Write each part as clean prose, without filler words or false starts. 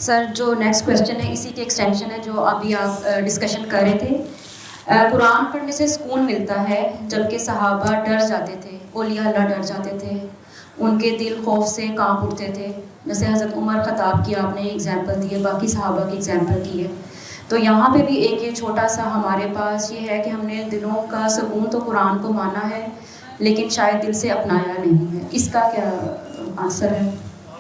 سر جو next question ہے اسی کے ایکسٹینشن ہے جو ابھی آپ ڈسکشن کر رہے تھے. قرآن پڑھنے سے سکون ملتا ہے جبکہ صحابہ ڈر جاتے تھے, اولیاء اللہ ڈر جاتے تھے, ان کے دل خوف سے کانپ اٹھتے تھے. جیسے حضرت عمر خطاب کی آپ نے ایگزامپل دی ہے, باقی صحابہ کی ایگزامپل دی ہے. تو یہاں پہ بھی ایک یہ چھوٹا سا ہمارے پاس یہ ہے کہ ہم نے دلوں کا سکون تو قرآن کو مانا ہے لیکن شاید دل سے اپنایا نہیں ہے. اس کا کیا آنسر ہے؟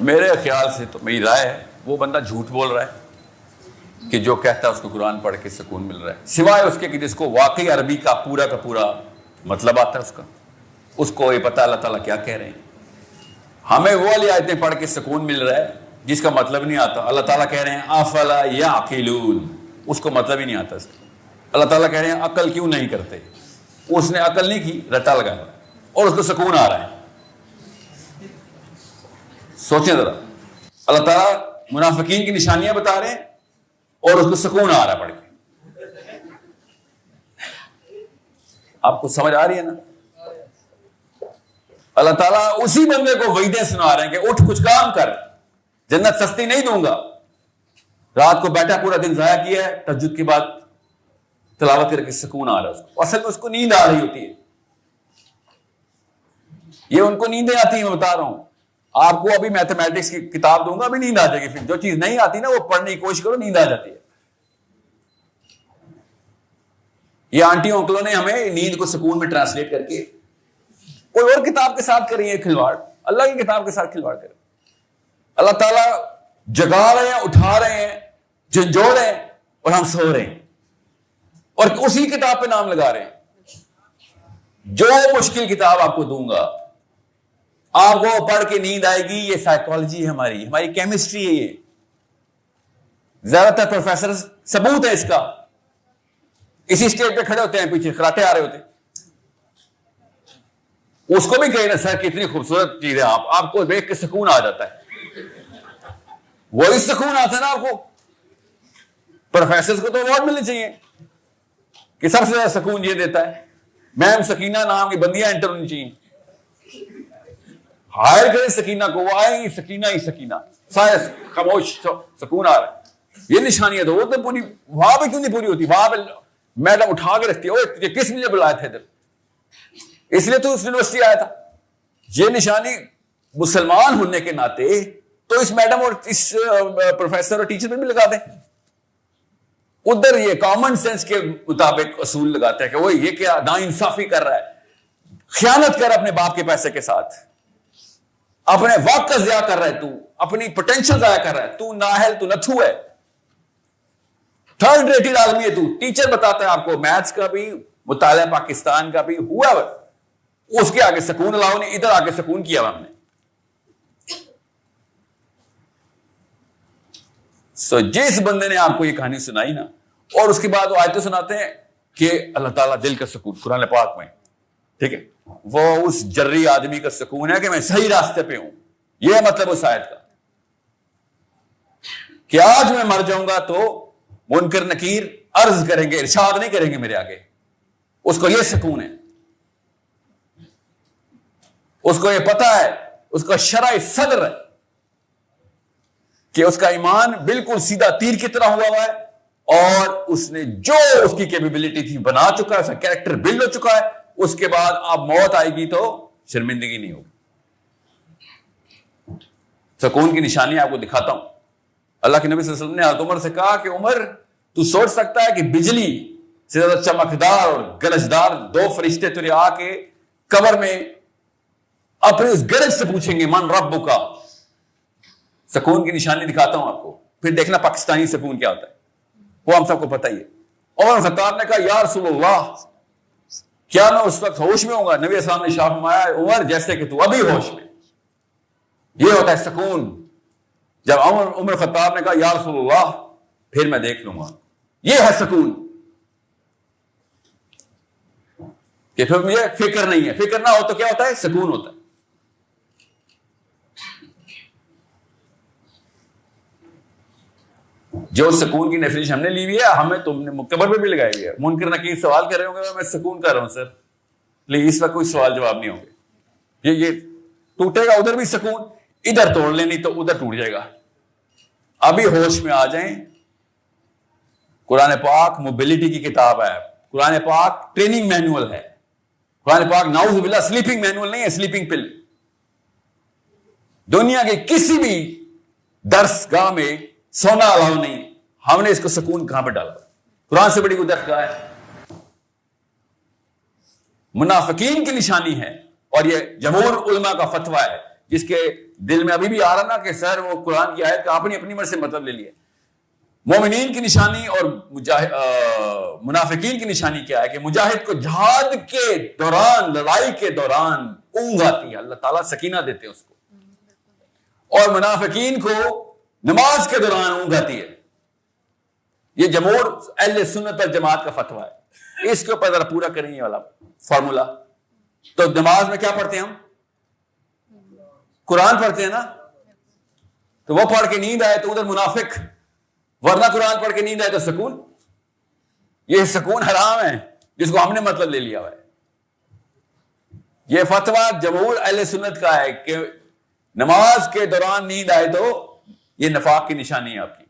میرے خیال سے تو میری رائے ہے وہ بندہ جھوٹ بول رہا ہے کہ جو کہتا ہے اس کو قرآن پڑھ کے سکون مل رہا ہے, سوائے اس کے کہ جس کو واقعی عربی کا پورا مطلب آتا ہے, اس کو یہ پتہ اللہ تعالیٰ کیا کہہ رہے ہیں. ہمیں وہ والی آیتیں پڑھ کے سکون مل رہا ہے جس کا مطلب نہیں آتا. اللہ تعالیٰ کہہ رہے ہیں افلا یعقلون, اس کو مطلب ہی نہیں آتا اس کا. اللہ تعالیٰ کہہ رہے ہیں عقل کیوں نہیں کرتے, اس نے عقل نہیں کی, رٹا لگا اور اس کو سکون آ رہا ہے. سوچیں ذرا, اللہ تعالیٰ منافقین کی نشانیاں بتا رہے ہیں اور اس کو سکون آ رہا ہے پڑھ کے. آپ کو سمجھ آ رہی ہے نا؟ اللہ تعالیٰ اسی بندے کو وعیدیں سنا رہے ہیں کہ اٹھ کچھ کام کر, جنت سستی نہیں دوں گا. رات کو بیٹھا پورا دن ضائع کیا ہے, تہجد کے بعد تلاوت کر کے سکون آ رہا ہے اس کو. اصل میں اس کو نیند آ رہی ہوتی ہے. یہ ان کو نیندیں آتی ہیں, میں بتا رہا ہوں آپ کو. ابھی میتھمیٹکس کی کتاب دوں گا, ابھی نیند آ جائے گی. پھر جو چیز نہیں آتی نا وہ پڑھنے کی کوشش کرو, نیند آ جاتی ہے. یہ آنٹیوں انکلوں نے ہمیں نیند کو سکون میں ٹرانسلیٹ کر کے کوئی اور کتاب کے ساتھ کری ہے کھلواڑ. اللہ کی کتاب کے ساتھ کھلواڑ کرے. اللہ تعالیٰ جگا رہے ہیں, اٹھا رہے ہیں, جھنجھوڑ رہے ہیں اور ہم سو رہے ہیں اور اسی کتاب پہ نام لگا رہے ہیں. جو مشکل کتاب آپ کو دوں گا آپ کو پڑھ کے نیند آئے گی. یہ سائیکالوجی ہے ہماری کیمسٹری ہے. یہ زیادہ تر پروفیسر ثبوت ہے اس کا. اسی اسٹیج پہ کھڑے ہوتے ہیں, پیچھے کراتے آ رہے ہوتے ہیں. اس کو بھی کہیں نا سر کتنی خوبصورت چیز ہے, آپ کو دیکھ کے سکون آ جاتا ہے. وہی سکون آتا ہے نا آپ کو. پروفیسر کو تو ایوارڈ ملنے چاہیے کہ سب سے زیادہ سکون یہ دیتا ہے. میم سکینہ نام کی بندیاں انٹر ہونی چاہیے. ہائر کریں سکینہ کو, وہ آئے گی سکینہ ہی سکینہ, سائز خاموش, سکون آ رہا ہے. یہ نشانیاں تو وہ تو پوری وہاں پہ کیوں نہیں پوری ہوتی؟ وہاں پہ میڈم اٹھا کے رکھتی ہے, کس نے بلایا تھا ادھر, اس لیے تو اس یونیورسٹی آیا تھا. یہ نشانی مسلمان ہونے کے ناطے تو اس میڈم اور اس پروفیسر اور ٹیچر میں بھی لگا دیں. ادھر یہ کامن سینس کے مطابق اصول لگاتے ہیں کہ وہ یہ کیا ناانصافی کر رہا ہے, خیانت کر اپنے باپ کے پیسے کے ساتھ, اپنے وقت کا ضیاع کر رہا ہے, تو اپنی پوٹینشل ضائع کر رہا ہے, تو نااہل, تو نتھو ہے, تھرڈ ریٹڈ آدمی ہے تو. ٹیچر بتاتا ہے آپ کو میتھس کا بھی, مطالعہ پاکستان کا بھی ہوا, اس کے آگے سکون الاؤ نے, ادھر آگے سکون کیا ہم نے. سو جس بندے نے آپ کو یہ کہانی سنائی نا, اور اس کے بعد وہ آیتیں سناتے ہیں کہ اللہ تعالیٰ دل کا سکون قرآن پاک میں, ٹھیک ہے, وہ اس جری آدمی کا سکون ہے کہ میں صحیح راستے پہ ہوں. یہ مطلب اس آیت کا کہ آج میں مر جاؤں گا تو منکر نکیر عرض کریں گے, ارشاد نہیں کریں گے میرے آگے. اس کو یہ سکون ہے, اس کو یہ پتا ہے, اس کا شرع صدر ہے کہ اس کا ایمان بالکل سیدھا تیر کی طرح ہوا ہے, اور اس نے جو اس کی کیپیبلٹی تھی بنا چکا ہے, اس کا کیریکٹر بلڈ ہو چکا ہے. اس کے بعد اب موت آئے گی تو شرمندگی نہیں ہوگی. سکون کی نشانی آپ کو دکھاتا ہوں. اللہ کے نبی صلی اللہ علیہ وسلم نے حضرت عمر سے کہا کہ عمر تو سوچ سکتا ہے کہ بجلی سے زیادہ چمکدار اور گرجدار دو فرشتے تجھے آ کے قبر میں اپنے اس گرج سے پوچھیں گے من ربک. سکون کی نشانی دکھاتا ہوں آپ کو, پھر دیکھنا پاکستانی سکون کیا ہوتا ہے, وہ ہم سب کو پتہ ہی ہے. عمر خطاب نے کہا یا رسول اللہ کیا میں اس وقت ہوش میں ہوں گا؟ نبی اسلام نے ارشاد فرمایا عمر جیسے کہ تو ابھی ہوش میں. یہ ہوتا ہے سکون. جب عمر خطاب نے کہا یا رسول اللہ پھر میں دیکھ لوں گا, یہ ہے سکون. کہ پھر مجھے فکر نہیں ہے, فکر نہ ہو تو کیا ہوتا ہے؟ سکون ہوتا ہے. جو سکون کی ڈیفینیشن ہم نے لی ہوئی ہے, ہمیں تم نے قبر پہ بھی لگائی ہوئی ہے. منکر نکیر سوال کر رہے ہوں گے, میں سکون کر رہا ہوں سر, لیکن اس وقت کوئی سوال جواب نہیں ہوں گے. یہ ٹوٹے گا ادھر بھی سکون, ادھر توڑ لینی تو ادھر ٹوٹ جائے گا. ابھی ہوش میں آ جائیں. قرآن پاک موبلٹی کی کتاب ہے, قرآن پاک ٹریننگ مینول ہے, قرآن پاک نعوذ باللہ سلیپنگ مینول نہیں ہے, سلیپنگ پل. دنیا کے کسی بھی درس گاہ میں سونا الاؤ نہیں. ہم نے اس کو سکون کہاں پہ ڈالا؟ قرآن سے بڑی کوئی درس گاہ ہے؟ منافقین کی نشانی ہے, اور یہ جمہور علماء کا فتویٰ ہے, جس کے دل میں ابھی بھی آ رہا نا کہ سر وہ قرآن کی آیت کا آپ نے اپنی مرضی سے مطلب لے لیا. مومنین کی نشانی اور منافقین کی نشانی کیا ہے کہ مجاہد کو جہاد کے دوران, لڑائی کے دوران اونگ آتی ہے, اللہ تعالیٰ سکینہ دیتے ہیں اس کو, اور منافقین کو نماز کے دوران اونگ آتی ہے. یہ جمہور اہل سنت والجماعت کا فتویٰ ہے. اس کے اوپر ذرا پورا کریں یہ والا فارمولا. تو نماز میں کیا پڑھتے ہیں ہم؟ قرآن پڑھتے ہیں نا. تو وہ پڑھ کے نیند آئے تو ادھر منافق, ورنہ قرآن پڑھ کے نیند آئے تو سکون. یہ سکون حرام ہے جس کو ہم نے مطلب لے لیا ہوا ہے. یہ فتویٰ جمہور اہل سنت کا ہے کہ نماز کے دوران نیند آئے تو یہ نفاق کی نشانی ہے آپ کی.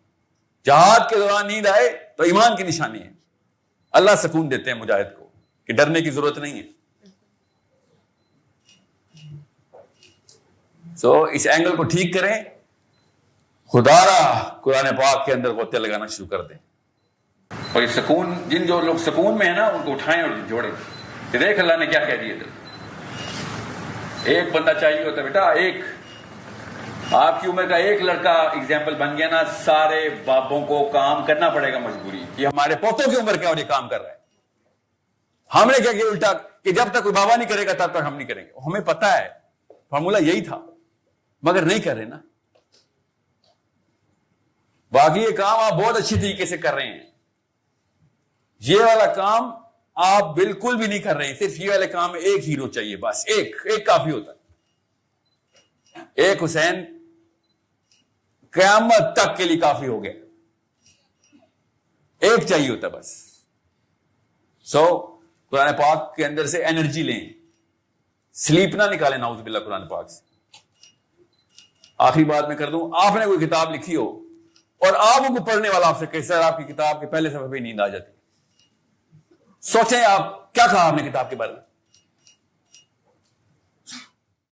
جہاد کے دوران نیند آئے تو ایمان کی نشانی ہے. اللہ سکون دیتے ہیں مجاہد کو کہ ڈرنے کی ضرورت نہیں ہے. اس اینگل کو ٹھیک کریں, خدا را قرآن پاک کے اندر غوطے لگانا شروع کر دیں. اور یہ سکون, جو لوگ سکون میں ہیں نا, ان کو اٹھائیں اور جوڑیں کہ دیکھ اللہ نے کیا کہہ دیا. ایک بندہ چاہیے ہوتا بیٹا, ایک آپ کی عمر کا ایک لڑکا ایگزامپل بن گیا نا, سارے باپوں کو کام کرنا پڑے گا مجبوری. یہ ہمارے پوتوں کی عمر کیا اور یہ کام کر رہا ہے. ہم نے کیا کہ الٹا کہ جب تک کوئی بابا نہیں کرے گا تب تک ہم نہیں کریں گے. ہمیں پتا ہے فارمولا یہی تھا, مگر نہیں کر رہے نا. باقی یہ کام آپ بہت اچھی طریقے سے کر رہے ہیں, یہ والا کام آپ بالکل بھی نہیں کر رہے ہیں. صرف یہ والے کام میں ایک ہیرو چاہیے, بس ایک کافی ہوتا ہے. ایک حسین قیامت تک کے لیے کافی ہو گیا, ایک چاہیے ہوتا بس. قرآن پاک کے اندر سے انرجی لیں, سلیپ نہ نکالیں نعوذ باللہ قرآن پاک سے. آخری بات میں کر دوں, آپ نے کوئی کتاب لکھی ہو اور آپ کو پڑھنے والا آپ سے کہ سر آپ کی کتاب کے پہلے صفحے پہ نیند آ جاتی, سوچیں آپ کیا کہا آپ نے کتاب کے بارے میں.